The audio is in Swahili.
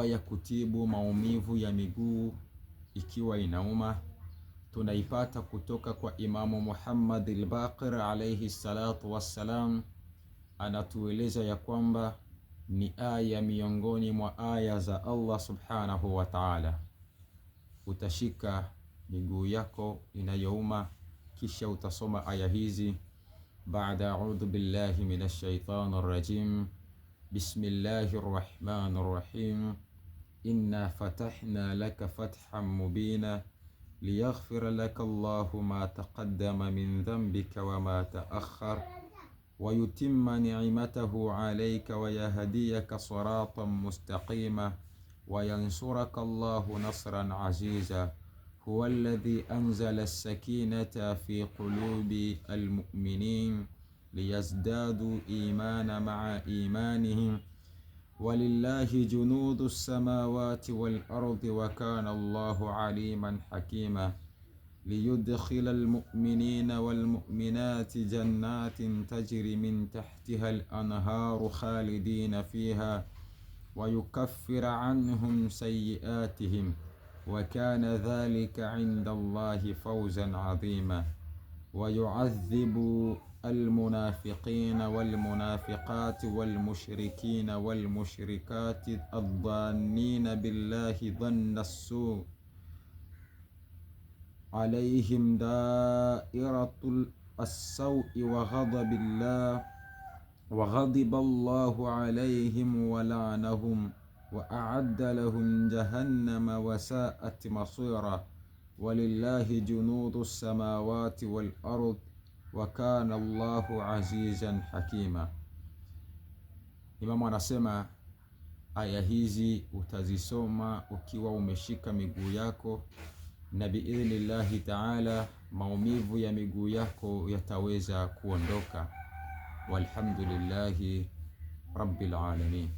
dawa ya kutibu maumivu ya miguu ikiwa inauma tunaipata kutoka kwa Imamu Muhammad al-Baqir alayhi salatu wassalam. Anatueleza ya kwamba ni aya miongoni mwa aya za Allah subhanahu wa ta'ala. Utashika miguu yako inayouma, kisha utasoma aya hizi. Baada a'udhu billahi minash shaitanir rajim. Bismillahir rahmanir rahim. Inna fatahna laka fathan mubina liyaghfira laka Allahu ma taqaddama min dhanbika wa ma ta'akhkhar wa yutimma ni'matahu 'alayka wa yahdiyaka siratan mustaqima wa yansuraka Allahu nasran 'aziza. Huwa alladhi anzala as-sakinata fi qulubi al-mu'minin liyazdadu imana ma'a imanihim walillahi junudu as-samawati wal-ardi wa kana Allahu 'aliman hakima. ليدخل المؤمنين والمؤمنات جنات تجري من تحتها الأنهار خالدين فيها ويكفر عنهم سيئاتهم وكان ذلك عند الله فوزا عظيما. ويعذب المنافقين والمنافقات والمشركين والمشركات الظانين بالله ظن السوء عليهم دائرة السوء وغضب الله عليهم ولعنهم وأعد لهم جهنم وساءت مصيرا. ولله جنود السماوات والأرض وكان الله عزيزا حكيما. Imamu anasema aya hizi utazisoma ukiwa umeshika miguu yako, na biidhnillahi ta'ala maumivu ya miguu yako yataweza kuondoka. Walhamdulillahi rabbil alamin.